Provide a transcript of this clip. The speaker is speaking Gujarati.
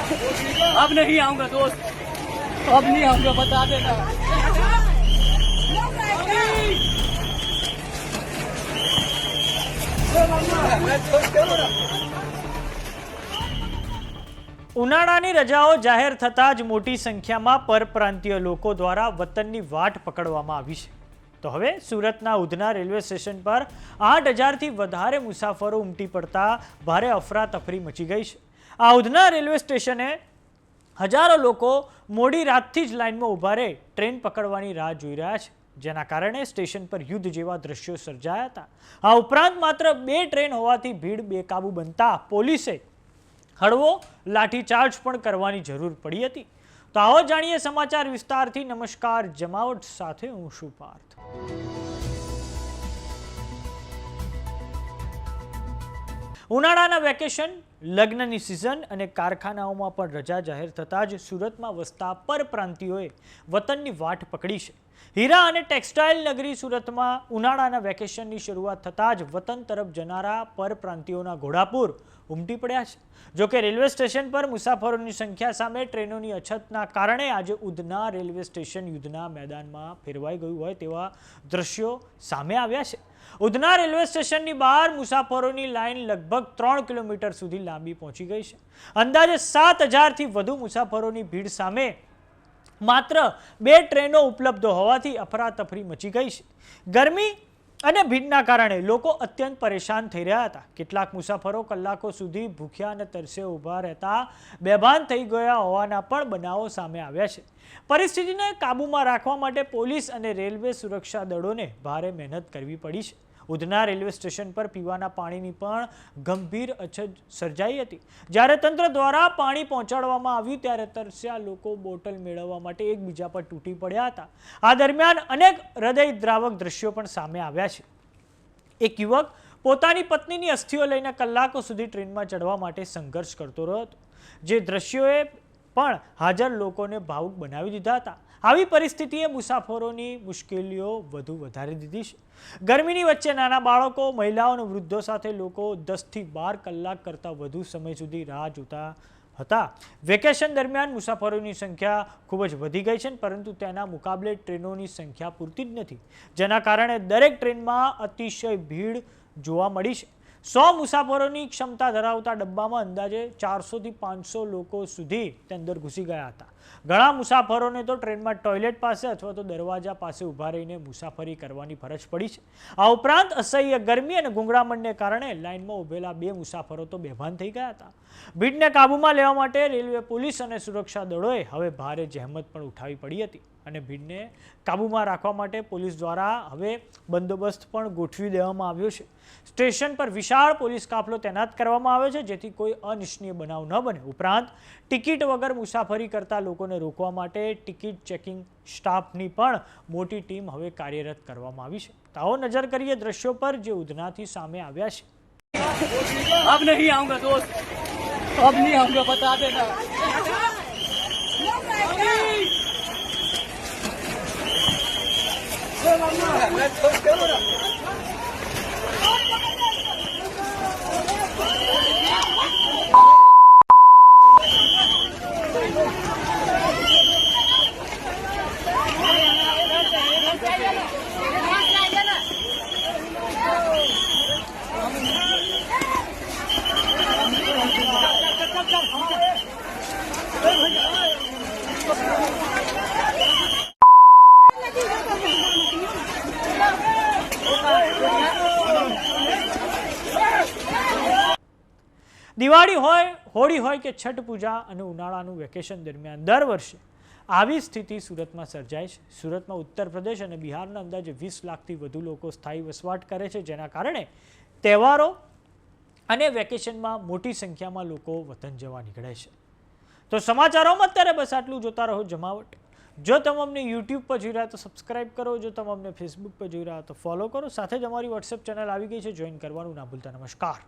अब नहीं आऊंगा दोस्त, अब नहीं आऊंगा, बता देना। ઉનાળાની રજાઓ જાહેર થતાં જ મોટી સંખ્યામાં પરપ્રાંતીય લોકો દ્વારા વતનની વાટ પકડવામાં આવી છે. તો હવે સુરતના ઉધના રેલવે સ્ટેશન પર 8,000થી વધારે મુસાફરો ઉમટી પડતા ભારે અફરાતફરી મચી ગઈ છે. આ ઉધના રેલવે સ્ટેશને હજારો લોકો મોડી રાતથી જ લાઇનમાં ઊભા રહી ટ્રેન પકડવાની રાહ જોઈ રહ્યા છે, જેના કારણે સ્ટેશન પર યુદ્ધ જેવા દ્રશ્યો સર્જાયા હતા. આ ઉપરાંત માત્ર 2 ટ્રેન હોવાથી ભીડ બેકાબુ બનતા પોલીસે હળવો લાઠીચાર્જ પણ કરવાની જરૂર પડી હતી. તો આવો જાણીએ સમાચાર વિસ્તારથી. નમસ્કાર, જમાવટ સાથે હું છું પાર્થ. ઉનાળાના વેકેશન, લગ્નની સિઝન અને કારખાનાઓમાં પણ રજા જાહેર થતાં જ સુરતમાં વસતા પરપ્રાંતિયોએ વતનની વાટ પકડી છે. હીરા અને ટેક્સટાઇલ નગરી સુરતમાં ઉનાળાના વેકેશનની શરૂઆત થતાં જ વતન તરફ જનારા પરપ્રાંતિયોના ઘોડાપૂર ઉમટી પડ્યા છે. જોકે રેલવે સ્ટેશન પર મુસાફરોની સંખ્યા સામે ટ્રેનોની અછતના કારણે આજે ઉધના રેલવે સ્ટેશન યુદ્ધના મેદાનમાં ફેરવાઈ ગયું હોય તેવા દ્રશ્યો સામે આવ્યા છે. ઉધના રેલવે સ્ટેશનની બહાર મુસાફરોની લાઇન લગભગ 3 કિલોમીટર સુધી લાંબી પહોંચી ગઈ છે. અંદાજે 7,000થી વધુ મુસાફરોની ભીડ સામે માત્ર 2 ટ્રેનો ઉપલબ્ધ હોવાથી અફરાતફરી મચી ગઈ છે. ગરમી અને ભીડના કારણે લોકો અત્યંત પરેશાન થઈ રહ્યા હતા. કેટલાક મુસાફરો કલાકો સુધી ભૂખ્યા અને તરસે ઊભા રહેતા બેભાન થઈ ગયા હોવાના પણ બનાવો સામે આવ્યા છે. પરિસ્થિતિને કાબૂમાં રાખવા માટે પોલીસ અને રેલવે સુરક્ષા દળોને ભારે મહેનત કરવી પડી છે. ઉધના રેલવે સ્ટેશન પર પીવાના પાણીની પણ ગંભીર અછત સર્જાઈ હતી. જ્યારે તંત્ર દ્વારા પાણી પહોંચાડવામાં આવ્યું ત્યારે તરસ્યા લોકો બોટલ મેળવવા માટે એકબીજા પર તૂટી પડ્યા હતા. આ દરમિયાન અનેક હૃદયદ્રાવક દ્રશ્યો પણ સામે આવ્યા છે. એક યુવક પોતાની પત્નીની અસ્થિઓ લઈને કલાકો સુધી ટ્રેનમાં ચડવા માટે સંઘર્ષ કરતો રહ્યો હતો, જે દ્રશ્યોએ પણ હાજર લોકોને ભાવુક બનાવી દીધા હતા. આવી પરિસ્થિતિએ મુસાફરોની મુશ્કેલીઓ વધુ વધારી દીધી છે. ગરમીની વચ્ચે નાના બાળકો, મહિલાઓ અને વૃદ્ધો સાથે લોકો 10થી 12 કલાક કરતાં વધુ સમય સુધી રાહ જોતા હતા. વેકેશન દરમિયાન મુસાફરોની સંખ્યા ખૂબ જ વધી ગઈ છે, પરંતુ તેના મુકાબલે ટ્રેનોની સંખ્યા પૂરતી જ નથી, જેના કારણે દરેક ટ્રેનમાં અતિશય ભીડ જોવા મળી છે. 100 મુસાફરોની ક્ષમતા ધરાવતા ડબ્બામાં અંદાજે 400થી 500 લોકો સુધી તે અંદર ઘૂસી ગયા હતા. ઘણા મુસાફરોને તો ટ્રેનમાં ટોયલેટ પાસે અથવા તો દરવાજા પાસે ઊભા રહીને મુસાફરી કરવાની ફરજ પડી છે. આ ઉપરાંત અસહ્ય ગરમી અને ગુંગળામણને કારણે લાઇનમાં ઊભેલા 2 મુસાફરો તો બેભાન થઈ ગયા હતા. ભીડને કાબૂમાં લેવા માટે રેલવે, પોલીસ અને સુરક્ષા દળોએ હવે ભારે જહેમત પણ ઉઠાવવી પડી હતી અને ભીડને કાબૂમાં રાખવા માટે પોલીસ દ્વારા હવે બંદોબસ્ત પણ ગોઠવી દેવામાં આવ્યો છે. સ્ટેશન પર વિશાળ પોલીસ કાફલો તૈનાત કરવામાં આવ્યો છે, જેથી કોઈ અનિચ્છનીય બનાવ ન બને. ઉપરાંત ટિકિટ વગર મુસાફરી કરતા લોકોને રોકવા માટે ટિકિટ ચેકિંગ સ્ટાફની પણ મોટી ટીમ હવે કાર્યરત કરવામાં આવી છે. તો આવો નજર કરીએ દ્રશ્યો પર જે ઉધનાથી સામે આવ્યા છે. अब नहीं आऊंगा दोस्त, अब नहीं आऊंगा, बता देना। દિવાળી હોય, હોળી હોય કે છઠ પૂજા અને ઉનાળાનું વેકેશન દરમિયાન દર વર્ષે આવી સ્થિતિ સુરતમાં સર્જાય છે. સુરતમાં ઉત્તર પ્રદેશ અને બિહારના અંદાજે 20 લાખથી વધુ લોકો સ્થાયી વસવાટ કરે છે, જેના કારણે તહેવારો અને વેકેશનમાં મોટી સંખ્યામાં લોકો વતન જવા નીકળે છે. તો સમાચારોમાં અત્યારે બસ આટલું. જોતા રહો જમાવટ. જો તમે અમને યુટ્યુબ પર જોઈ રહ્યા તો સબસ્ક્રાઇબ કરો, જો તમે અમને ફેસબુક પર જોઈ રહ્યા તો ફોલો કરો. સાથે જ અમારી વોટ્સએપ ચેનલ આવી ગઈ છે, જોઈન કરવાનું ના ભૂલતા. નમસ્કાર.